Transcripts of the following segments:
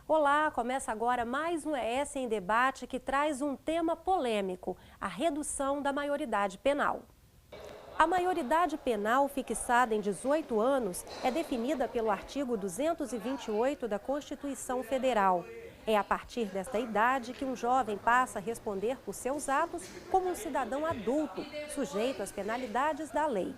Olá, começa agora mais um ES em Debate que traz um tema polêmico, a redução da maioridade penal. A maioridade penal fixada em 18 anos é definida pelo artigo 228 da Constituição Federal. É a partir desta idade que um jovem passa a responder por seus atos como um cidadão adulto, sujeito às penalidades da lei.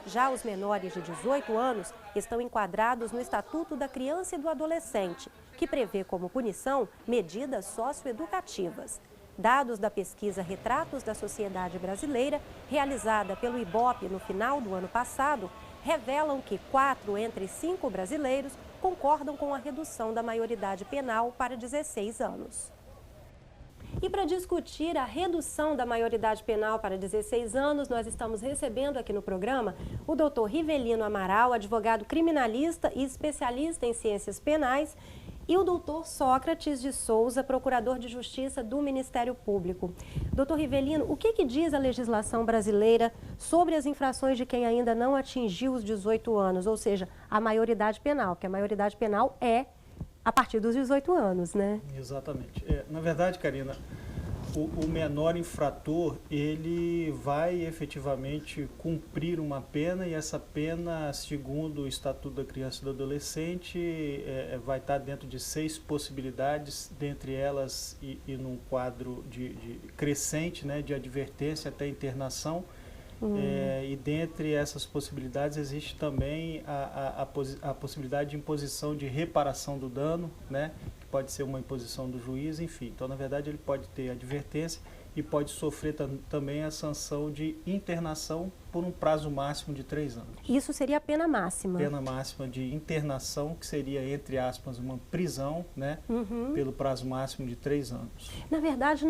Já os menores de 18 anos estão enquadrados no Estatuto da Criança e do Adolescente, que prevê como punição medidas socioeducativas. Dados da pesquisa Retratos da Sociedade Brasileira, realizada pelo IBOPE no final do ano passado, revelam que 4 entre 5 brasileiros concordam com a redução da maioridade penal para 16 anos. E para discutir a redução da maioridade penal para 16 anos, nós estamos recebendo aqui no programa o Dr. Rivelino Amaral, advogado criminalista e especialista em ciências penais, e o Dr. Sócrates de Souza, procurador de Justiça do Ministério Público. Dr. Rivelino, o que diz a legislação brasileira sobre as infrações de quem ainda não atingiu os 18 anos, ou seja, a maioridade penal, porque a maioridade penal é a partir dos 18 anos, né? Exatamente. Na verdade, Karina, o menor infrator, ele vai efetivamente cumprir uma pena, e essa pena, segundo o Estatuto da Criança e do Adolescente, vai estar dentro de 6 possibilidades, dentre elas e num quadro de crescente, né, de advertência até internação. E dentre essas possibilidades existe também a possibilidade de imposição de reparação do dano, né? Que pode ser uma imposição do juiz, enfim. Então, na verdade, ele pode ter advertência e pode sofrer também a sanção de internação por um prazo máximo de 3 anos. Isso seria a pena máxima? Pena máxima de internação, que seria, entre aspas, uma prisão, né? Pelo prazo máximo de 3 anos. Na verdade,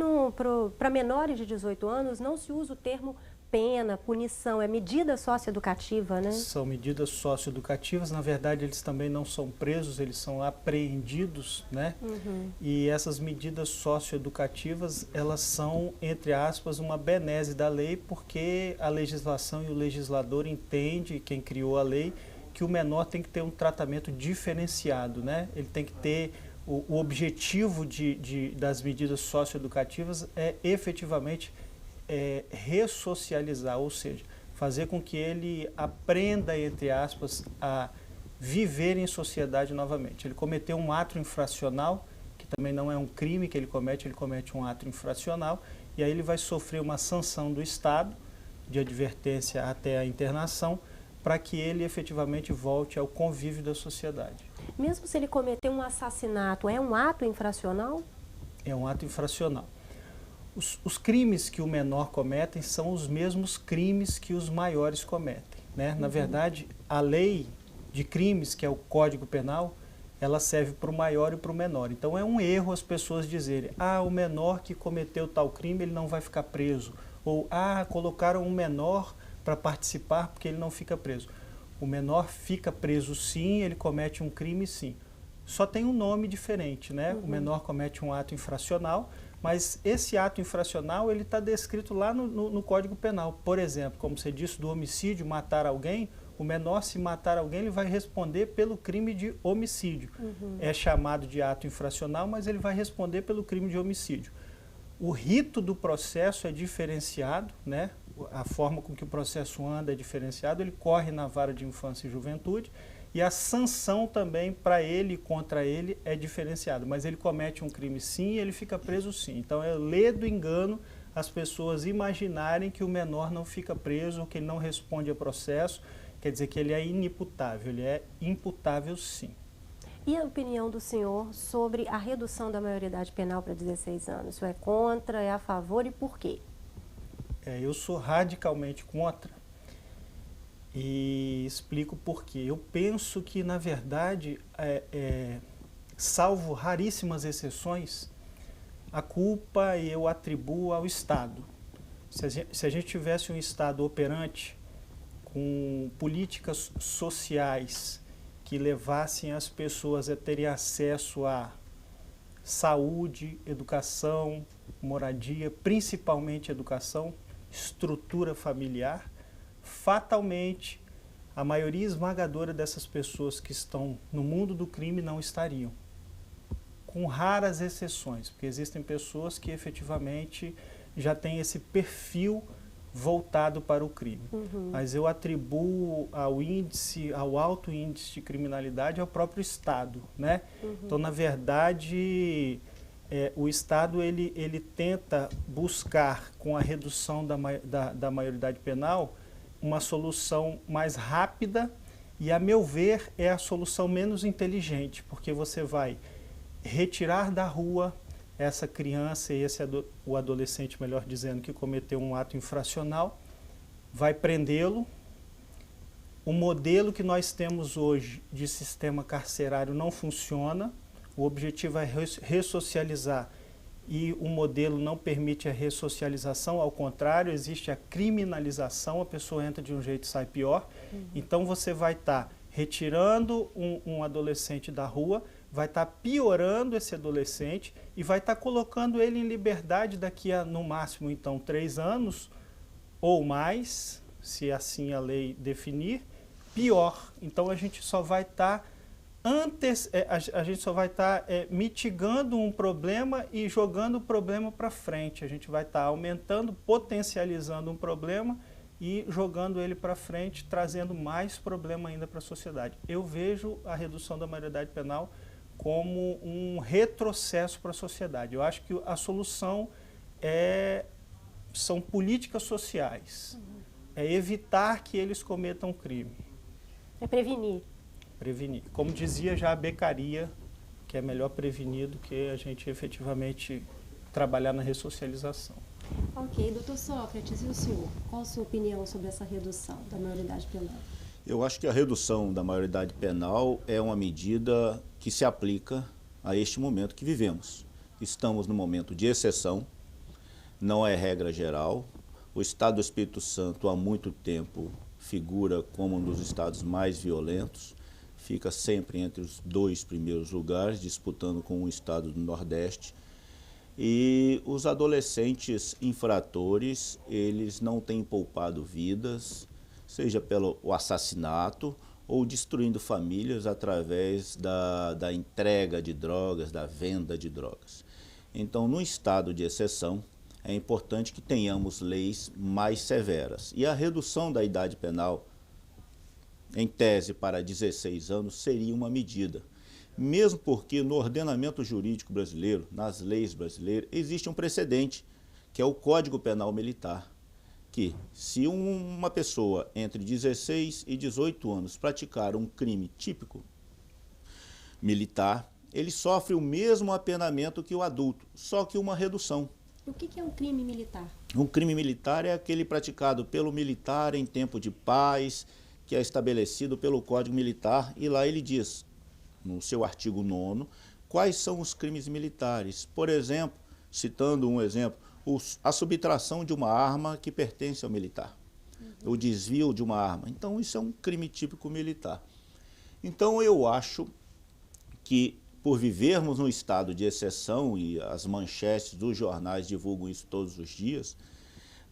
para menores de 18 anos, não se usa o termo pena, punição, é medida socioeducativa, né? São medidas socioeducativas, na verdade eles também não são presos, eles são apreendidos, né? E essas medidas socioeducativas, elas são, entre aspas, uma benese da lei, porque a legislação e o legislador entende, quem criou a lei, que o menor tem que ter um tratamento diferenciado, né? Ele tem que ter o objetivo das medidas socioeducativas é efetivamente ressocializar, ou seja, fazer com que ele aprenda, entre aspas, a viver em sociedade novamente. Ele cometeu um ato infracional, que também não é um crime que ele comete um ato infracional, e aí ele vai sofrer uma sanção do Estado, de advertência até a internação, para que ele efetivamente volte ao convívio da sociedade. Mesmo se ele cometer um assassinato, é um ato infracional? É um ato infracional. Os crimes que o menor comete são os mesmos crimes que os maiores cometem, né? Na verdade, a lei de crimes, que é o Código Penal, ela serve para o maior e para o menor. Então é um erro as pessoas dizerem, o menor que cometeu tal crime, ele não vai ficar preso. Ou, colocaram um menor para participar porque ele não fica preso. O menor fica preso sim, ele comete um crime sim. Só tem um nome diferente, né? O menor comete um ato infracional, mas esse ato infracional ele está descrito lá no Código Penal. Por exemplo, como você disse, do homicídio, matar alguém, o menor, se matar alguém, ele vai responder pelo crime de homicídio. É chamado de ato infracional, mas ele vai responder pelo crime de homicídio. O rito do processo é diferenciado, né? A forma com que o processo anda é diferenciado, ele corre na vara de infância e juventude, e a sanção também para ele e contra ele é diferenciada, mas ele comete um crime sim e ele fica preso sim. Então é ledo engano as pessoas imaginarem que o menor não fica preso ou que ele não responde a processo, quer dizer que ele é inimputável, ele é imputável sim. E a opinião do senhor sobre a redução da maioridade penal para 16 anos? Isso é contra, é a favor e por quê? Eu sou radicalmente contra. E explico por quê. Eu penso que, na verdade, salvo raríssimas exceções, a culpa eu atribuo ao Estado. Se a gente tivesse um Estado operante com políticas sociais que levassem as pessoas a terem acesso a saúde, educação, moradia, principalmente educação, estrutura familiar, fatalmente, a maioria esmagadora dessas pessoas que estão no mundo do crime não estariam. com raras exceções, porque existem pessoas que efetivamente já têm esse perfil voltado para o crime. Mas eu atribuo ao alto índice de criminalidade ao próprio Estado, né? Então, na verdade, o Estado ele tenta buscar, com a redução da maioridade penal, uma solução mais rápida e, a meu ver, é a solução menos inteligente, porque você vai retirar da rua essa criança e o adolescente, melhor dizendo, que cometeu um ato infracional, vai prendê-lo. O modelo que nós temos hoje de sistema carcerário não funciona, o objetivo é ressocializar e o modelo não permite a ressocialização, ao contrário, existe a criminalização, a pessoa entra de um jeito e sai pior. Então você vai estar retirando um adolescente da rua, vai estar piorando esse adolescente e vai estar colocando ele em liberdade daqui a, no máximo, então, 3 anos ou mais, se assim a lei definir, pior. Então a gente só vai estar mitigando um problema e jogando o problema para frente. A gente vai estar aumentando, potencializando um problema e jogando ele para frente, trazendo mais problema ainda para a sociedade. Eu vejo a redução da maioridade penal como um retrocesso para a sociedade. Eu acho que a solução são políticas sociais. É evitar que eles cometam crime. É prevenir. Prevenir. Como dizia já a Beccaria, que é melhor prevenir do que a gente efetivamente trabalhar na ressocialização. Ok, doutor Sócrates, e o senhor? Qual a sua opinião sobre essa redução da maioridade penal? Eu acho que a redução da maioridade penal é uma medida que se aplica a este momento que vivemos. Estamos no momento de exceção, não é regra geral. O Estado do Espírito Santo há muito tempo figura como um dos estados mais violentos, fica sempre entre os 2 primeiros lugares, disputando com o estado do Nordeste. E os adolescentes infratores, eles não têm poupado vidas, seja pelo assassinato ou destruindo famílias através da entrega de drogas, da venda de drogas. Então, no estado de exceção, é importante que tenhamos leis mais severas. E a redução da idade penal, em tese, para 16 anos, seria uma medida. Mesmo porque no ordenamento jurídico brasileiro, nas leis brasileiras, existe um precedente, que é o Código Penal Militar, que se uma pessoa entre 16 e 18 anos praticar um crime típico militar, ele sofre o mesmo apenamento que o adulto, só que uma redução. E o que é um crime militar? Um crime militar é aquele praticado pelo militar em tempo de paz, que é estabelecido pelo Código Militar, e lá ele diz, no seu artigo 9º, quais são os crimes militares. Por exemplo, citando um exemplo, a subtração de uma arma que pertence ao militar, o desvio de uma arma. Então, isso é um crime típico militar. Então, eu acho que, por vivermos num estado de exceção, e as manchetes dos jornais divulgam isso todos os dias,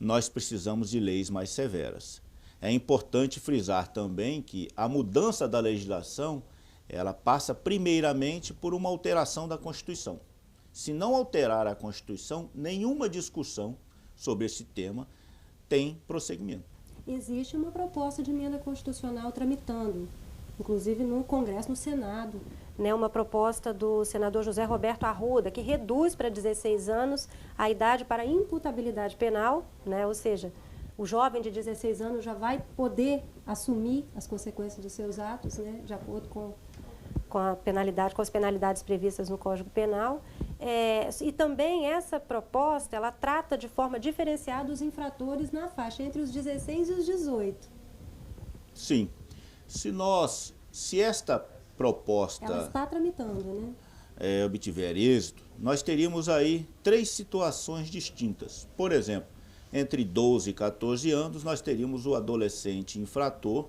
nós precisamos de leis mais severas. É importante frisar também que a mudança da legislação, ela passa primeiramente por uma alteração da Constituição. Se não alterar a Constituição, nenhuma discussão sobre esse tema tem prosseguimento. Existe uma proposta de emenda constitucional tramitando, inclusive no Congresso, no Senado, né, uma proposta do senador José Roberto Arruda, que reduz para 16 anos a idade para imputabilidade penal, né, ou seja, o jovem de 16 anos já vai poder assumir as consequências dos seus atos, né, de acordo com a penalidade, com as penalidades previstas no Código Penal. E também essa proposta, ela trata de forma diferenciada os infratores na faixa entre os 16 e os 18. Sim. Se esta proposta ela está tramitando, né? Obtiver êxito, nós teríamos aí 3 situações distintas. Por exemplo, entre 12 e 14 anos, nós teríamos o adolescente infrator,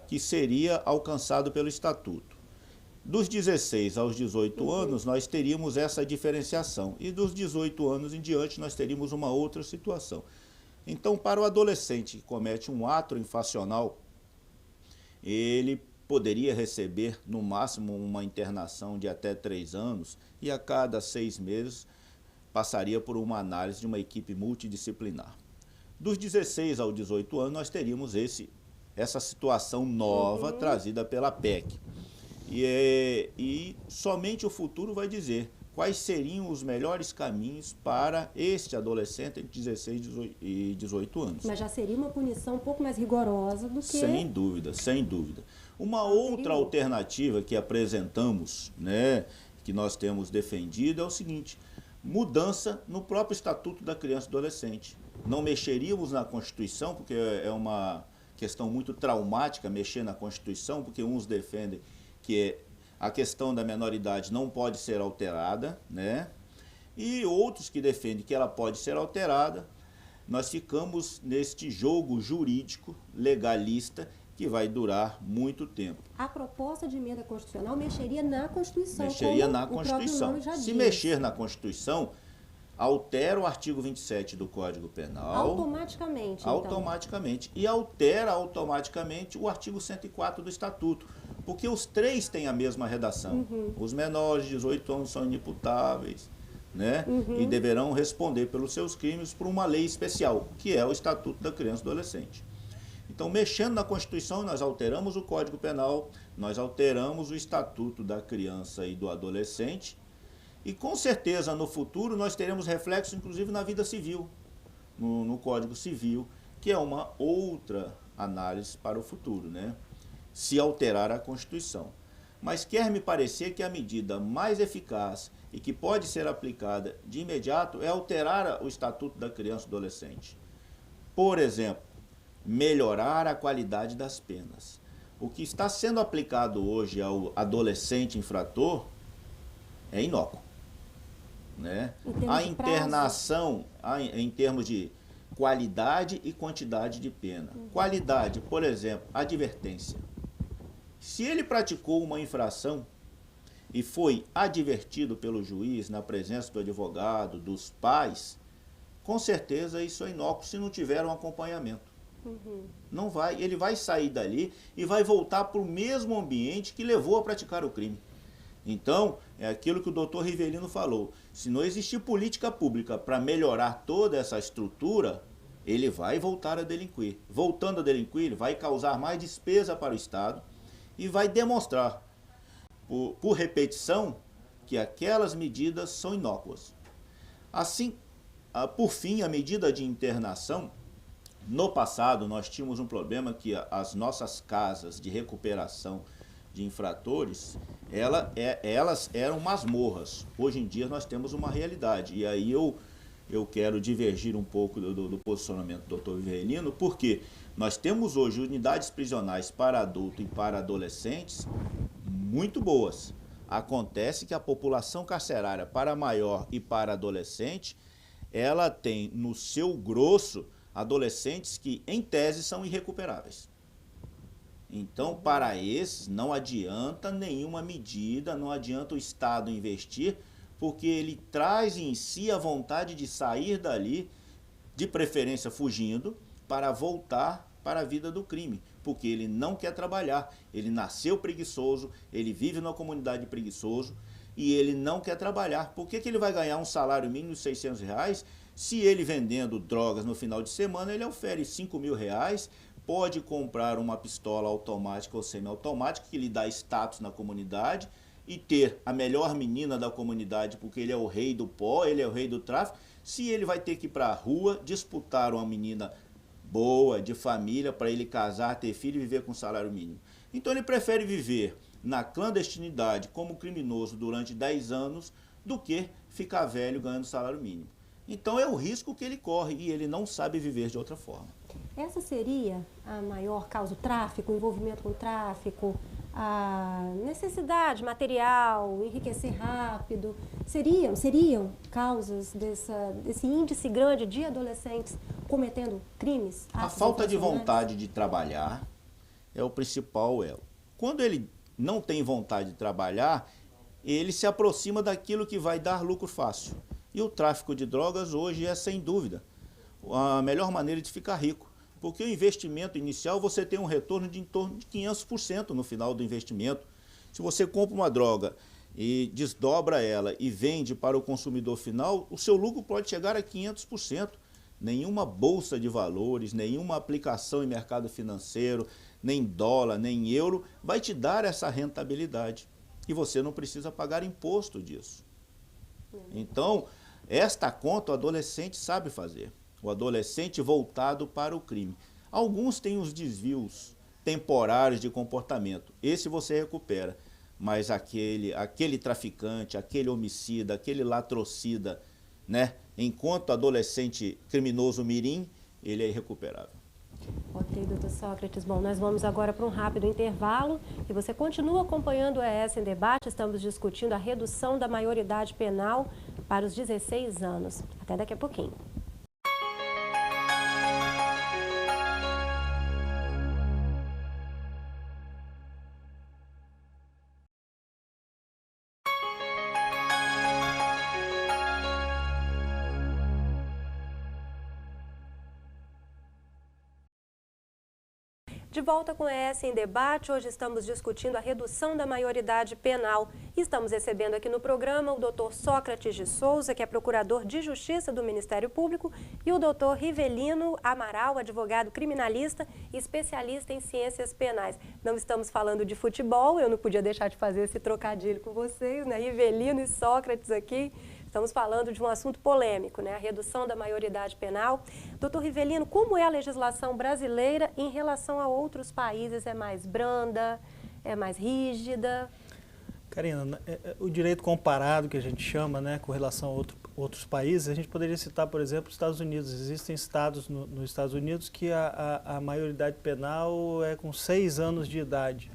que seria alcançado pelo Estatuto. Dos 16 aos 18 anos, nós teríamos essa diferenciação. E dos 18 anos em diante, nós teríamos uma outra situação. Então, para o adolescente que comete um ato infracional, ele poderia receber no máximo uma internação de até 3 anos e a cada 6 meses passaria por uma análise de uma equipe multidisciplinar. Dos 16 aos 18 anos nós teríamos essa situação nova trazida pela PEC. E somente o futuro vai dizer quais seriam os melhores caminhos para este adolescente entre 16 e 18 anos. Mas já seria uma punição um pouco mais rigorosa do que... Sem dúvida, sem dúvida. Uma outra alternativa que apresentamos, né, que nós temos defendido é o seguinte: mudança no próprio Estatuto da Criança e Adolescente. Não mexeríamos na Constituição, porque é uma questão muito traumática mexer na Constituição, porque uns defendem que a questão da menoridade não pode ser alterada, né? E outros que defendem que ela pode ser alterada. Nós ficamos neste jogo jurídico, legalista, que vai durar muito tempo. A proposta de emenda constitucional mexeria na Constituição. Mexeria na Constituição. Se mexer na Constituição, altera o artigo 27 do Código Penal. Automaticamente, então. Automaticamente. E altera automaticamente o artigo 104 do Estatuto. Porque os três têm a mesma redação. Os menores de 18 anos são inimputáveis, né? E deverão responder pelos seus crimes por uma lei especial, que é o Estatuto da Criança e Adolescente. Então, mexendo na Constituição, nós alteramos o Código Penal, nós alteramos o Estatuto da Criança e do Adolescente, e com certeza no futuro nós teremos reflexo, inclusive, na vida civil, no Código Civil, que é uma outra análise para o futuro, né? Se alterar a Constituição. Mas quer me parecer que a medida mais eficaz e que pode ser aplicada de imediato é alterar o Estatuto da Criança e do Adolescente. Por exemplo, melhorar a qualidade das penas. O que está sendo aplicado hoje ao adolescente infrator é inócuo, né? A internação, em termos de qualidade e quantidade de pena. Qualidade, por exemplo, advertência. Se ele praticou uma infração e foi advertido pelo juiz, na presença do advogado, dos pais, com certeza isso é inócuo se não tiver um acompanhamento. Não vai, ele vai sair dali e vai voltar para o mesmo ambiente que levou a praticar o crime. Então, é aquilo que o doutor Rivelino falou: se não existir política pública para melhorar toda essa estrutura, ele vai voltar a delinquir. Voltando a delinquir, ele vai causar mais despesa para o Estado e vai demonstrar, por repetição, que aquelas medidas são inócuas. Assim, por fim, a medida de internação. No passado, nós tínhamos um problema que as nossas casas de recuperação de infratores, elas eram masmorras. Hoje em dia nós temos uma realidade. E aí eu quero divergir um pouco do posicionamento do doutor Rivelino, porque nós temos hoje unidades prisionais para adulto e para adolescentes muito boas. Acontece que a população carcerária para maior e para adolescente, ela tem no seu grosso adolescentes que, em tese, são irrecuperáveis. Então, para esses, não adianta nenhuma medida, não adianta o Estado investir, porque ele traz em si a vontade de sair dali, de preferência fugindo, para voltar para a vida do crime, porque ele não quer trabalhar, ele nasceu preguiçoso, ele vive numa comunidade preguiçoso, e ele não quer trabalhar. Por que ele vai ganhar um salário mínimo de R$600, se ele vendendo drogas no final de semana, ele ofere R$5.000, pode comprar uma pistola automática ou semiautomática, que lhe dá status na comunidade, e ter a melhor menina da comunidade, porque ele é o rei do pó, ele é o rei do tráfico, se ele vai ter que ir para a rua disputar uma menina boa, de família, para ele casar, ter filho e viver com salário mínimo. Então ele prefere viver na clandestinidade como criminoso durante 10 anos do que ficar velho ganhando salário mínimo. Então é o risco que ele corre e ele não sabe viver de outra forma. Essa seria a maior causa, o tráfico, o envolvimento com o tráfico, a necessidade material, enriquecer rápido, seriam causas desse índice grande de adolescentes cometendo crimes? A falta de vontade de trabalhar é o principal elo. Quando ele não tem vontade de trabalhar, ele se aproxima daquilo que vai dar lucro fácil. E o tráfico de drogas hoje é, sem dúvida, a melhor maneira de ficar rico. porque o investimento inicial você tem um retorno de em torno de 500% no final do investimento. Se você compra uma droga e desdobra ela e vende para o consumidor final, o seu lucro pode chegar a 500%. Nenhuma bolsa de valores, nenhuma aplicação em mercado financeiro, nem dólar, nem euro, vai te dar essa rentabilidade. E você não precisa pagar imposto disso. Então, esta conta o adolescente sabe fazer. O adolescente voltado para o crime. Alguns têm os desvios temporários de comportamento. Esse você recupera. Mas aquele traficante, aquele homicida, aquele latrocida, né? Enquanto adolescente criminoso mirim, ele é irrecuperável. Ok, doutor Sócrates. Bom, nós vamos agora para um rápido intervalo e você continua acompanhando o ES em Debate. Estamos discutindo a redução da maioridade penal para os 16 anos. Até daqui a pouquinho. De volta com o ES em Debate, hoje estamos discutindo a redução da maioridade penal. Estamos recebendo aqui no programa o doutor Sócrates de Souza, que é procurador de Justiça do Ministério Público, e o doutor Rivelino Amaral, advogado criminalista e especialista em ciências penais. Não estamos falando de futebol, eu não podia deixar de fazer esse trocadilho com vocês, né? Rivelino e Sócrates aqui. Estamos falando de um assunto polêmico, né? A redução da maioridade penal. Doutor Rivelino, como é a legislação brasileira em relação a outros países? É mais branda? É mais rígida? Karina, o direito comparado que a gente chama, né, com relação a outros países, a gente poderia citar, por exemplo, os Estados Unidos. Existem estados nos Estados Unidos que a maioridade penal é com 6 anos de idade.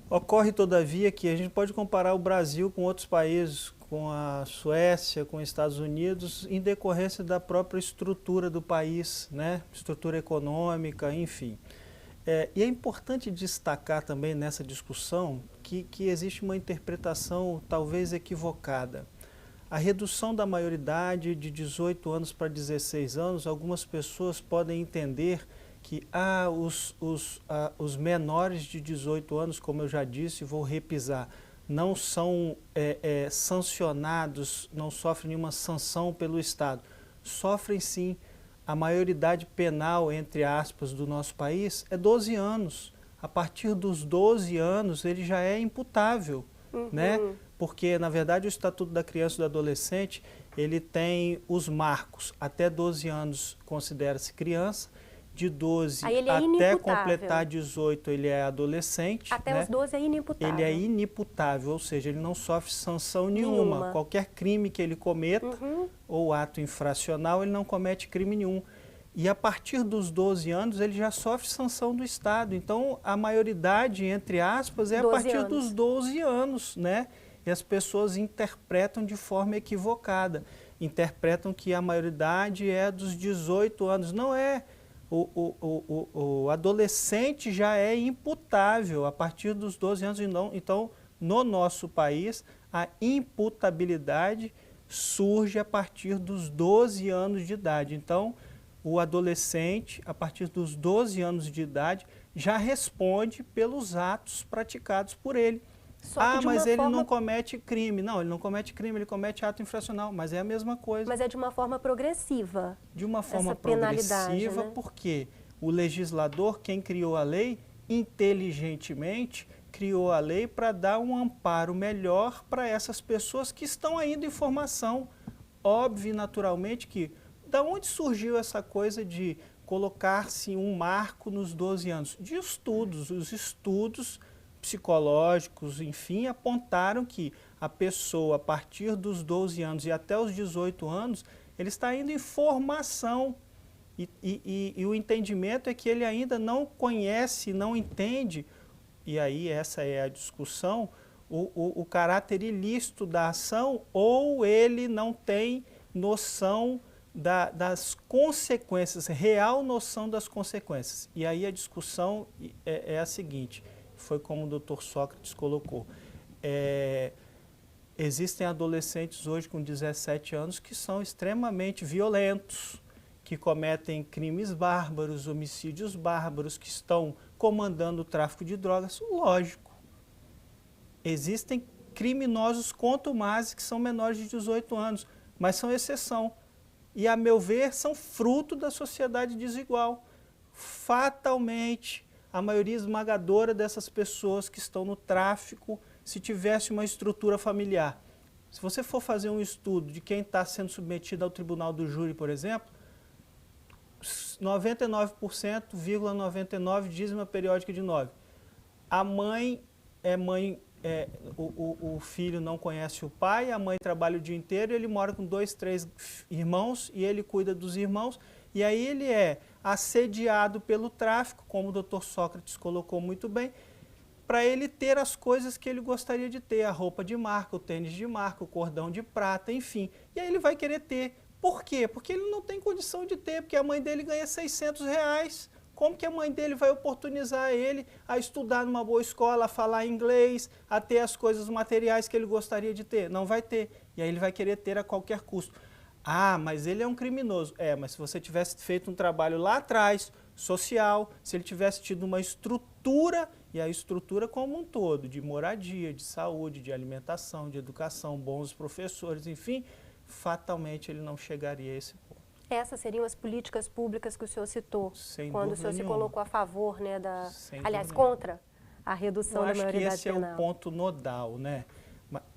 Ocorre, todavia, que a gente pode comparar o Brasil com outros países, com a Suécia, com os Estados Unidos, em decorrência da própria estrutura do país, né? Estrutura econômica, enfim. E é importante destacar também nessa discussão que existe uma interpretação talvez equivocada. A redução da maioridade de 18 anos para 16 anos, algumas pessoas podem entender que os menores de 18 anos, como eu já disse, vou repisar, não são sancionados, não sofrem nenhuma sanção pelo Estado. Sofrem sim. A maioridade penal, entre aspas, do nosso país é 12 anos. A partir dos 12 anos ele já é imputável, né? Porque, na verdade, o Estatuto da Criança e do Adolescente, ele tem os marcos. Até 12 anos considera-se criança, de 12 até completar 18 ele é adolescente. Até né? os 12 é inimputável. Ele é inimputável, ou seja, ele não sofre sanção nenhuma. Qualquer crime que ele cometa, ou ato infracional, ele não comete crime nenhum. E a partir dos 12 anos ele já sofre sanção do Estado. Então a maioridade, entre aspas, é a partir dos 12 anos, né? E as pessoas interpretam de forma equivocada. Interpretam que a maioridade é dos 18 anos. Não é. O adolescente já é imputável a partir dos 12 anos. Então, no nosso país, a imputabilidade surge a partir dos 12 anos de idade. Então, o adolescente, a partir dos 12 anos de idade, já responde pelos atos praticados por ele. Mas ele não comete crime. Não, ele não comete crime, ele comete ato infracional, mas é a mesma coisa. Mas é de uma forma progressiva. De uma forma progressiva, né? Porque o legislador, quem criou a lei, inteligentemente criou a lei para dar um amparo melhor para essas pessoas que estão ainda em formação. Óbvio, naturalmente, que da onde surgiu essa coisa de colocar-se um marco nos 12 anos? De estudos, os estudos psicológicos, enfim, apontaram que a pessoa, a partir dos 12 anos e até os 18 anos, ele está indo em formação. E o entendimento é que ele ainda não conhece, não entende, e aí essa é a discussão, o caráter ilícito da ação, ou ele não tem noção das consequências, real noção das consequências. E aí a discussão é a seguinte: foi como o doutor Sócrates colocou. Existem adolescentes hoje com 17 anos que são extremamente violentos, que cometem crimes bárbaros, homicídios bárbaros, que estão comandando o tráfico de drogas. Lógico, existem criminosos contumazes que são menores de 18 anos, mas são exceção. E, a meu ver, são fruto da sociedade desigual. Fatalmente, a maioria esmagadora dessas pessoas que estão no tráfico, se tivesse uma estrutura familiar. Se você for fazer um estudo de quem está sendo submetido ao tribunal do júri, por exemplo, 99,99% dízima periódica de 9. A mãe é mãe, o filho não conhece o pai, a mãe trabalha o dia inteiro, ele mora com 2, 3 irmãos e ele cuida dos irmãos, e aí ele é assediado pelo tráfico, como o Dr. Sócrates colocou muito bem, para ele ter as coisas que ele gostaria de ter, a roupa de marca, o tênis de marca, o cordão de prata, enfim. E aí ele vai querer ter. Por quê? Porque ele não tem condição de ter, porque a mãe dele ganha R$600. Como que a mãe dele vai oportunizar ele a estudar numa boa escola, a falar inglês, a ter as coisas materiais que ele gostaria de ter? Não vai ter. E aí ele vai querer ter a qualquer custo. Ah, mas ele é um criminoso. Mas se você tivesse feito um trabalho lá atrás, social, se ele tivesse tido uma estrutura, e a estrutura como um todo, de moradia, de saúde, de alimentação, de educação, bons professores, enfim, fatalmente ele não chegaria a esse ponto. Essas seriam as políticas públicas que o senhor citou, Sem quando o dúvida senhor se nenhuma. colocou a favor, né, aliás, dúvida contra a redução da maioridade penal. Eu acho que esse é o ponto nodal, né?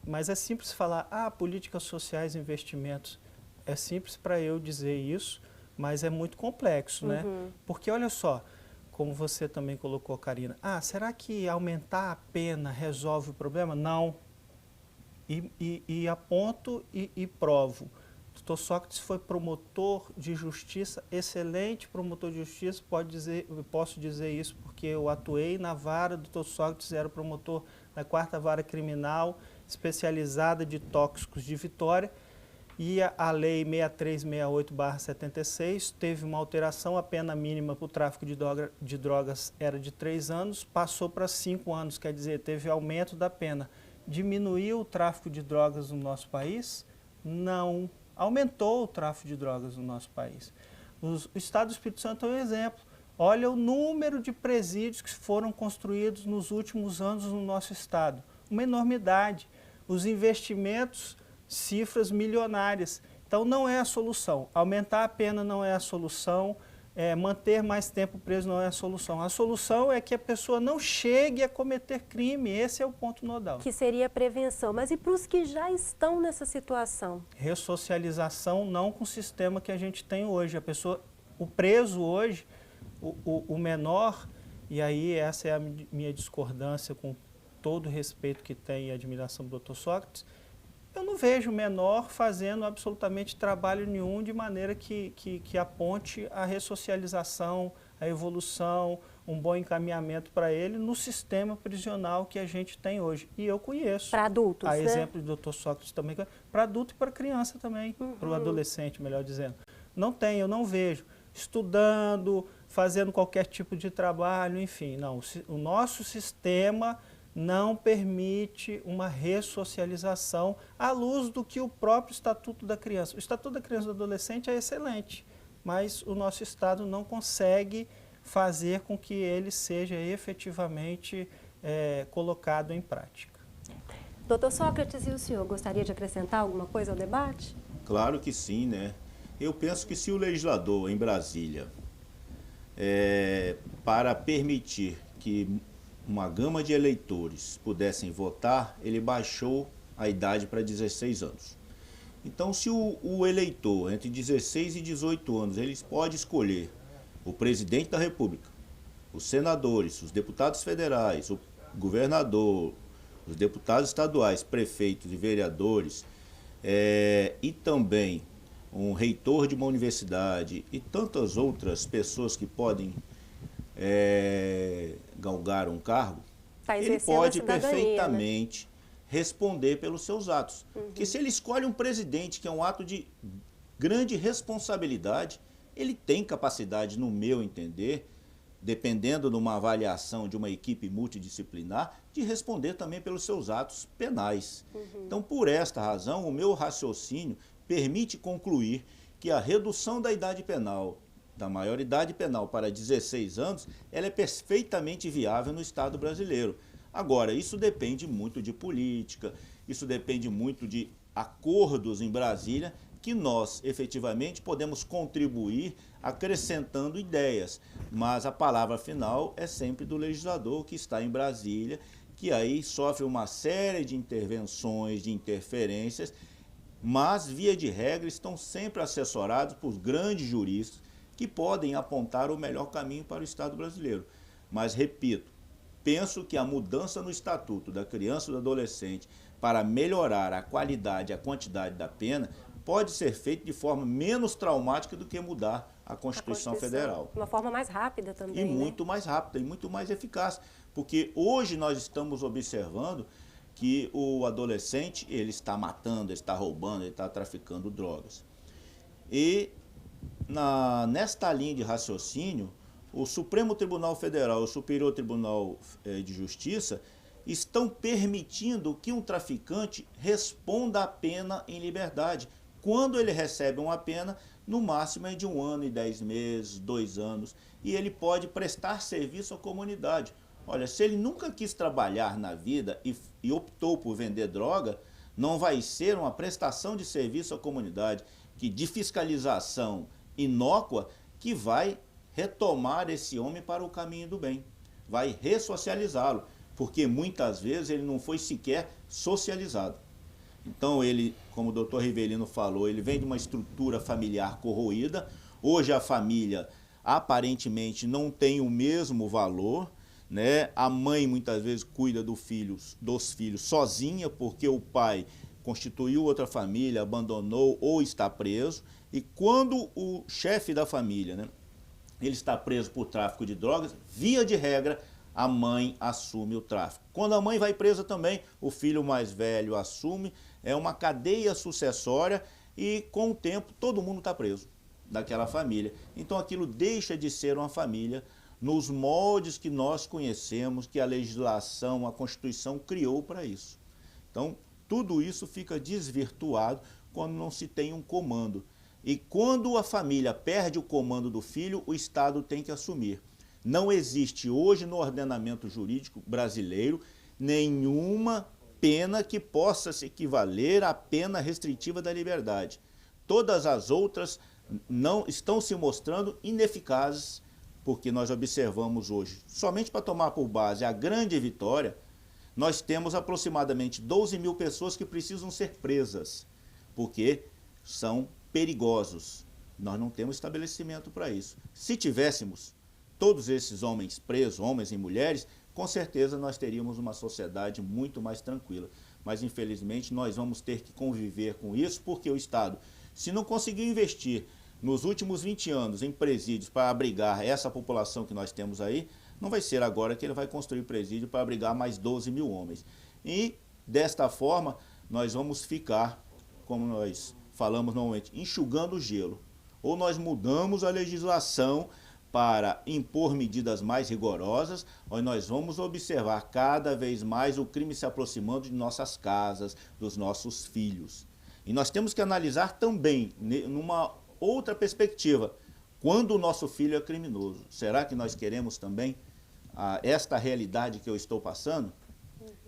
Mas é simples falar, políticas sociais, investimentos. É simples para eu dizer isso, mas é muito complexo, né? Porque olha só, como você também colocou, Karina, será que aumentar a pena resolve o problema? Não. E aponto e provo. Dr. Sócrates foi promotor de justiça, excelente promotor de justiça, posso dizer isso porque eu atuei na vara, Dr. Sócrates era o promotor da 4ª Vara Criminal, especializada de tóxicos de Vitória, e a Lei 6368/76 teve uma alteração, a pena mínima para o tráfico de drogas era de 3 anos, passou para 5 anos, quer dizer, teve aumento da pena. Diminuiu o tráfico de drogas no nosso país? Não. Aumentou o tráfico de drogas no nosso país. O Estado do Espírito Santo é um exemplo. Olha o número de presídios que foram construídos nos últimos anos no nosso Estado. Uma enormidade. Os investimentos, cifras milionárias. Então não é a solução. Aumentar a pena não é a solução. Manter mais tempo preso não é a solução. A solução é que a pessoa não chegue a cometer crime. Esse é o ponto nodal. Que seria a prevenção. Mas e para os que já estão nessa situação? Ressocialização não com o sistema que a gente tem hoje. O preso hoje, o menor, e aí essa é a minha discordância com todo o respeito que tem e admiração do Dr. Sócrates, eu não vejo o menor fazendo absolutamente trabalho nenhum de maneira que aponte a ressocialização, a evolução, um bom encaminhamento para ele no sistema prisional que a gente tem hoje. E eu conheço. Para adultos, a exemplo do Dr. Sócrates também, para adulto e para criança também, para o adolescente, melhor dizendo. Não tem, eu não vejo. Estudando, fazendo qualquer tipo de trabalho, enfim. Não, o nosso sistema não permite uma ressocialização à luz do que o próprio Estatuto da Criança. O Estatuto da Criança e do Adolescente é excelente, mas o nosso Estado não consegue fazer com que ele seja efetivamente colocado em prática. Doutor Sócrates, e o senhor gostaria de acrescentar alguma coisa ao debate? Claro que sim, né? Eu penso que se o legislador em Brasília, para permitir que uma gama de eleitores pudessem votar, ele baixou a idade para 16 anos. Então, se o eleitor entre 16 e 18 anos, ele pode escolher o presidente da República, os senadores, os deputados federais, o governador, os deputados estaduais, prefeitos e vereadores, e também um reitor de uma universidade e tantas outras pessoas que podem galgar um cargo, ele pode perfeitamente responder pelos seus atos. Porque se ele escolhe um presidente, que é um ato de grande responsabilidade, ele tem capacidade, no meu entender, dependendo de uma avaliação de uma equipe multidisciplinar, de responder também pelos seus atos penais. Então, por esta razão, o meu raciocínio permite concluir que a redução da idade penal, da maioridade penal para 16 anos, ela é perfeitamente viável no Estado brasileiro. Agora, isso depende muito de política, isso depende muito de acordos em Brasília, que nós, efetivamente, podemos contribuir acrescentando ideias. Mas a palavra final é sempre do legislador que está em Brasília, que aí sofre uma série de intervenções, de interferências, mas, via de regra, estão sempre assessorados por grandes juristas que podem apontar o melhor caminho para o Estado brasileiro. Mas, repito, penso que a mudança no Estatuto da Criança e do Adolescente para melhorar a qualidade e a quantidade da pena pode ser feita de forma menos traumática do que mudar a Constituição Federal. De uma forma mais rápida também, E muito mais rápida e muito mais eficaz. Porque hoje nós estamos observando que o adolescente, ele está matando, ele está roubando, ele está traficando drogas. E nesta linha de raciocínio, o Supremo Tribunal Federal e o Superior Tribunal de Justiça estão permitindo que um traficante responda a pena em liberdade, quando ele recebe uma pena, no máximo é de 1 ano e 10 meses, 2 anos, e ele pode prestar serviço à comunidade. Olha, se ele nunca quis trabalhar na vida e optou por vender droga, não vai ser uma prestação de serviço à comunidade, de fiscalização inócua, que vai retomar esse homem para o caminho do bem, vai ressocializá-lo, porque muitas vezes ele não foi sequer socializado. Então ele, como o doutor Rivelino falou, ele vem de uma estrutura familiar corroída. Hoje a família aparentemente não tem o mesmo valor, né? A mãe muitas vezes cuida dos filhos sozinha, porque o pai constituiu outra família, abandonou ou está preso. E quando o chefe da família, né, ele está preso por tráfico de drogas, via de regra, a mãe assume o tráfico. Quando a mãe vai presa também, o filho mais velho assume, é uma cadeia sucessória e com o tempo todo mundo está preso daquela família. Então aquilo deixa de ser uma família nos moldes que nós conhecemos, que a legislação, a Constituição criou para isso. Então tudo isso fica desvirtuado quando não se tem um comando. E quando a família perde o comando do filho, o Estado tem que assumir. Não existe hoje no ordenamento jurídico brasileiro nenhuma pena que possa se equivaler à pena restritiva da liberdade. Todas as outras não estão se mostrando ineficazes, porque nós observamos hoje, somente para tomar por base a Grande Vitória, nós temos aproximadamente 12 mil pessoas que precisam ser presas, porque são perigosos. Nós não temos estabelecimento para isso. Se tivéssemos todos esses homens presos, homens e mulheres, com certeza nós teríamos uma sociedade muito mais tranquila. Mas infelizmente nós vamos ter que conviver com isso, porque o Estado, se não conseguiu investir nos últimos 20 anos em presídios para abrigar essa população que nós temos aí, não vai ser agora que ele vai construir presídio para abrigar mais 12 mil homens. E desta forma nós vamos ficar, como nós falamos normalmente, enxugando o gelo. Ou nós mudamos a legislação para impor medidas mais rigorosas, ou nós vamos observar cada vez mais o crime se aproximando de nossas casas, dos nossos filhos. E nós temos que analisar também, numa outra perspectiva, quando o nosso filho é criminoso. Será que nós queremos também esta realidade que eu estou passando?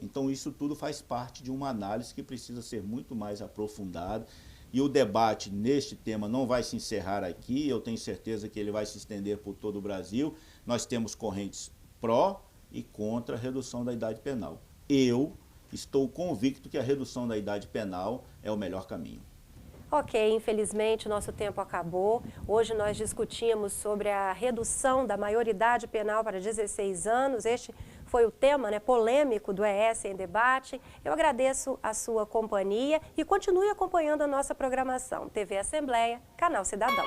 Então isso tudo faz parte de uma análise que precisa ser muito mais aprofundada. E o debate neste tema não vai se encerrar aqui, eu tenho certeza que ele vai se estender por todo o Brasil. Nós temos correntes pró e contra a redução da idade penal. Eu estou convicto que a redução da idade penal é o melhor caminho. Ok, infelizmente nosso tempo acabou. Hoje nós discutimos sobre a redução da maioridade penal para 16 anos. Este foi o tema, né, polêmico do ES em Debate. Eu agradeço a sua companhia e continue acompanhando a nossa programação. TV Assembleia, Canal Cidadão.